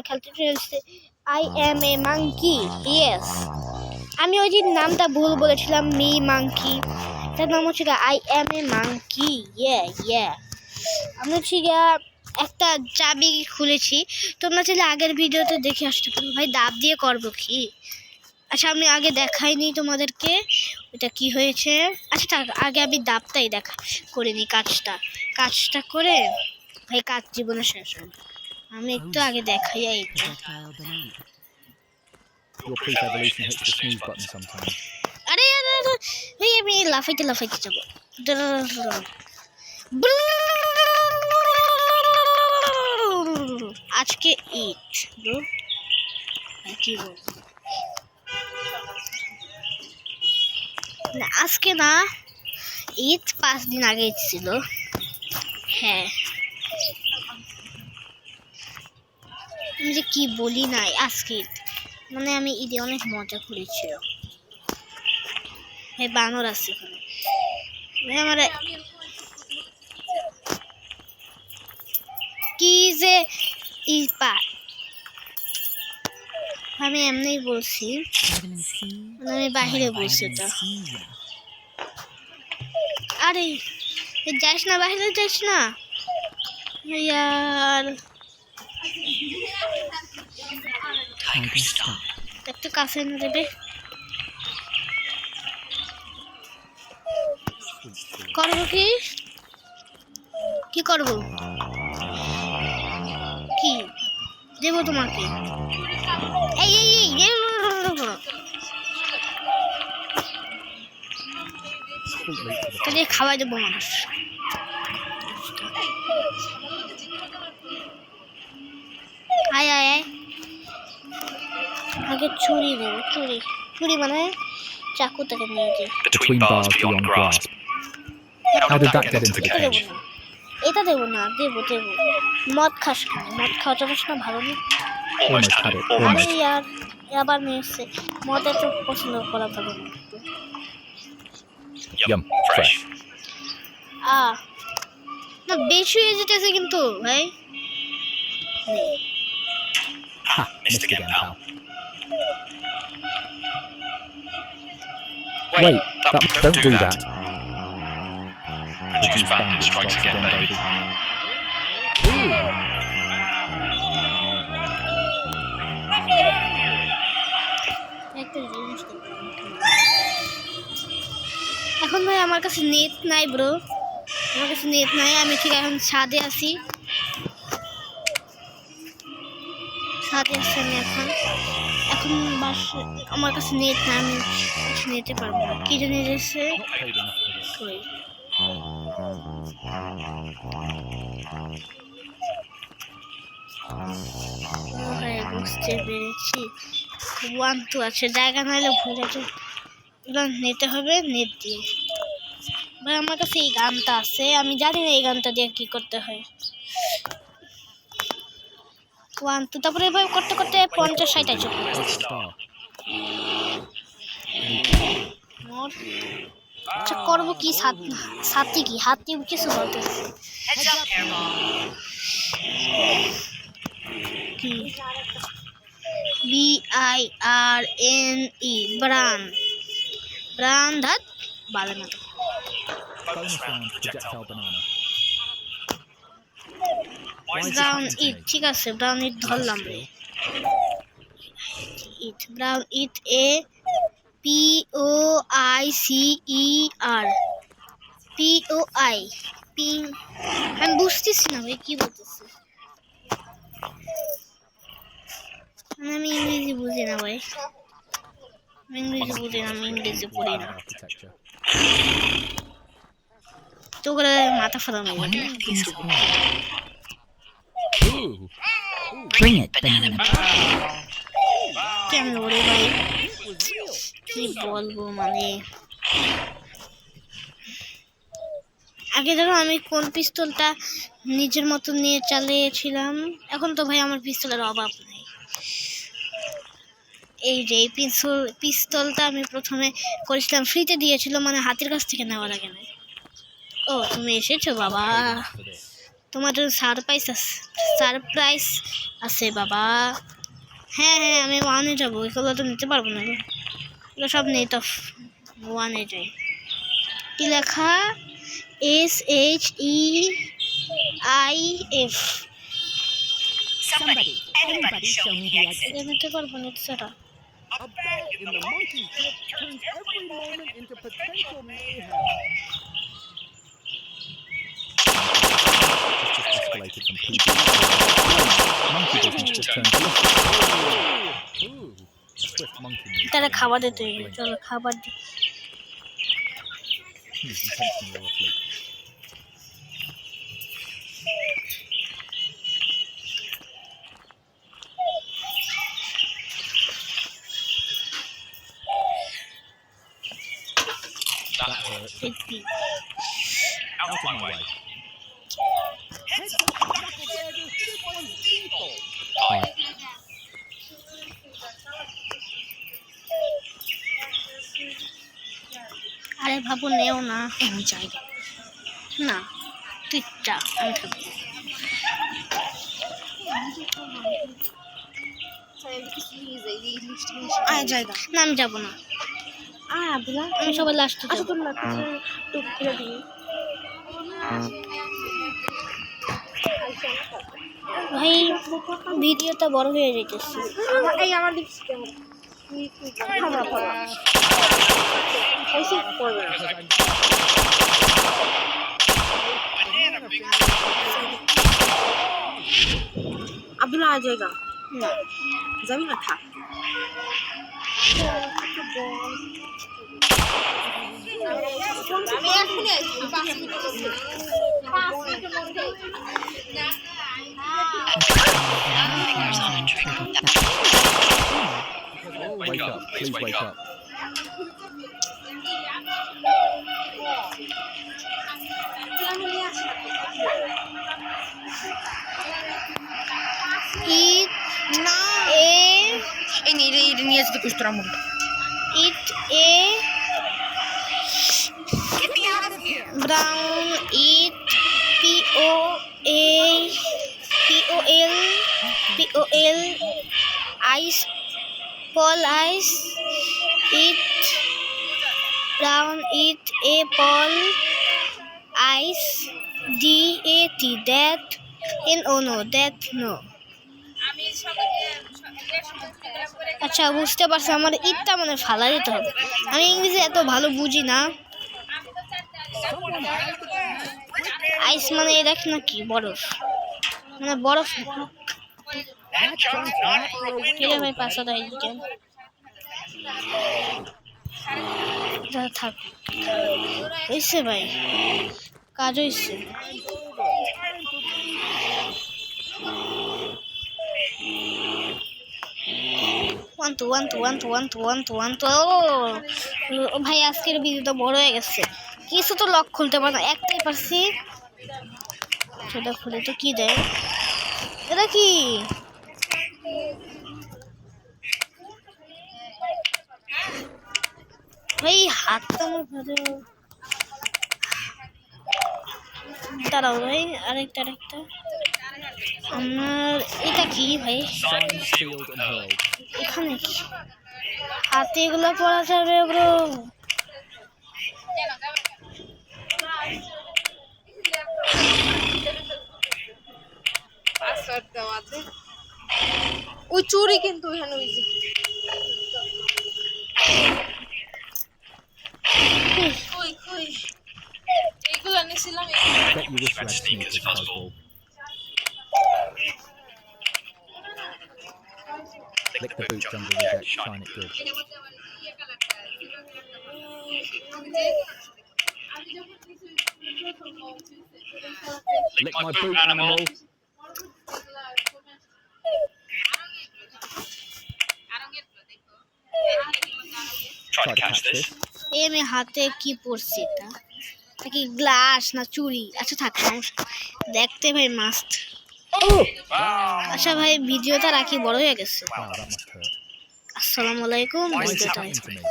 খেলতে চলেছে I M A monkey. Yes, আমি ওই যে নামটা ভুল বলেছিলাম, মি মাঙ্কি। তার নাম হচ্ছে আই এম এ মাঙ্কি। আমি হচ্ছে একটা চাবি খুলেছি, তোমরা চাইলে আগের ভিডিওতে দেখে আসতে পারো। ভাই ডাব দিয়ে করবো কি? আচ্ছা আমি আগে দেখাইনি তোমাদেরকে এটা কি হয়েছে। আচ্ছা আগে আমি ডাবটাই করে নিই, কাজটা করে ভাই কাজ জীবনে শেষ হয়। আমি একটু আগে দেখাই এইটা। Your proof evolution hits the snooze button sometimes. আরে ভাই আমি লাফাইতে যাবো। আজকে ঈদ কি বলবো না, আজকে না, ঈদ 5 দিন আগে ছিল। হ্যাঁ আমি যে কি বলি নাই, আজকে ঈদ মানে আমি ঈদে অনেক মজা করেছিল। হ্যাঁ বানর আছে এখানে। আমার কি যে আমি এমনি বলছি, আমি বাহিরে বলছি তো। আরে যাইস না, বাহিরে যাইস না यार। একটু কাছে এনে দেবে। করবো কি করবো, কি দেবো তোমাকে? এই তাহলে খাওয়াই দেবো মানুষ। আয় আগে ছুরি দেবো, ছুরি মানে চাকু থেকে নিয়ে যাই। Between bars beyond grasp. How did that get into the cage? এটা দেবো না, দেবো মদ খাস কেন? মদ খাওয়া যাবে না, ভালো না। Almost had it. আরে Almost. ইয়ার আবার নিয়ে এসছে। মদ এত পছন্দ করা ভালো না। Yum. Fresh. না বেশি হয়ে যেতেছে কিন্তু ভাই। Ha! Missed again, pal. Wait, don't do that. The juice bandit strikes again, baby. এখন ভাই আমার কাছে নেট নাই ব্রো, আমার কাছে নেট নাই। আমি ঠিক এখন ছাদে আছি আমি এখন আমার কাছে নেট নাই, আমি কিছু নিতে পারবো না। কি জানি এসেছে বুঝতে পেরেছি। 1 2 আছে, জায়গা নাইলে ভুলে নিতে হবে নেট দিয়ে। ভাই আমার কাছে এই গানটা আছে, আমি জানি না এই গানটা দিয়ে কি করতে হয়। 1 2 তারপরে এভাবে করতে 50 60 আছে। আচ্ছা করবো কি? সাথী কি হাতি কিছু বলতেছে কি? BIRNE ব্রান ধাত বালে না তো। ব্রাউন ইট, ঠিক আছে ব্রাউন ইট ধরলাম রে। ব্রাউন ইট POICER POI পিং। আমি বুঝতেছি না ভাই কি বলতেছে, আমি ইংরেজি বুঝি না ভাই, আমি ইংরেজি পড়ি না। তো করে মাথা ফাটানো কেমন ওরে ভাই, কি বলবো মানে। আগে ধরো আমি কোন পিস্তলটা নিজের মতো নিয়ে চালিয়েছিলাম, এখন তো ভাই আমার পিস্তলের অভাব নেই। এই যে এই পিস্তলটা আমি প্রথমে করেছিলাম, ফ্রিতে দিয়েছিল, মানে হাতের কাছ থেকে নেওয়া লাগে না। ও তুমি এসেছো বাবা, তোমার জন্য সারপ্রাইজ আছে বাবা। হ্যাঁ হ্যাঁ, আমি 1-এ যাবো, এগুলো তো নিতে পারবো না, এগুলো সব নেই তো। 1-এ যাই। কি লেখা? SHEIF। Anybody show me the exit. এটা নিতে পারবো না, সেটা A bell in the monkey grip turns every moment into potential mayhem. Just escalated from PB. Monkey business just turned ballistic. Ooh, swift monkey move. তারা খাবার দিতে হবে। চলো খাবার দি। He's intentionally overfleet. That hurt. দেখবি। Out of my way. Heads up, Knuckleberger. This one's lethal. Right. আরে বাবু নেও না, আমি চাই না, তুই যা, আমি থাকবো। না আমি যাবো না, আমি সবার লাস্টে যাবো। ভাই ভিডিওটা বড় হয়ে যাইতেছে। আব্দুল্লাহ জায়গা না যাবি না, থাক। Wake up, please wake up. Eat না a এই নিয়ে যেতে কুস্তরা মুড়ি। eat a brown eat pol ice Paul ice eat brown eat a Paul ice dat that in oh no that no। আচ্ছা বুঝতে পারছি, আমার ইটটা মানে ফালা দিতে হবে। আমি ইংরেজি এত ভালো বুঝি না। আইস মানে এই দেখ না কি বরফ, মানে বরফ। That jump's not for a কিরে window. ভাই পাঁচশো দেয় কেন? থাক হয়েছে ভাই, কাজ হয়েছে। ও ভাই আজকের ভিডিওটা বড় হয়ে গেছে, কিছু তো লক খুলতে পারে না, একটাই পারছি। সেটা খুলে তো কি দেয়, এটা কি? ভাই হাতটা আমার ধরে, দাঁড়াও ভাই, আরেকটা আমার এটা কি ভাই? Signed, sealed, and hurled. এখানে কি হাতে এগুলো পড়া যাবে ব্রো? পাসওয়ার্ড দেওয়া আছে। ওই চুরি কিন্তু এখানে ওই যে কই এইগুলো এনেছিলাম। Bet you wish you had sneakers, Fuzzball. Lick the boot, jungle reject, shine it good. Lick my boot, animal. Try to catch this. এই আমি হাতে কি পরছি, এটা কি গ্লাস না চুরি? আচ্ছা থাক, সমস্যা দেখতে ভাই মাস্ট। আচ্ছা ভাই ভিডিওটা রাখি, বড় হয়ে গেছে। Wow, that must hurt. আসসালামু আলাইকুম। Why is ভিডিওটা this happening to me?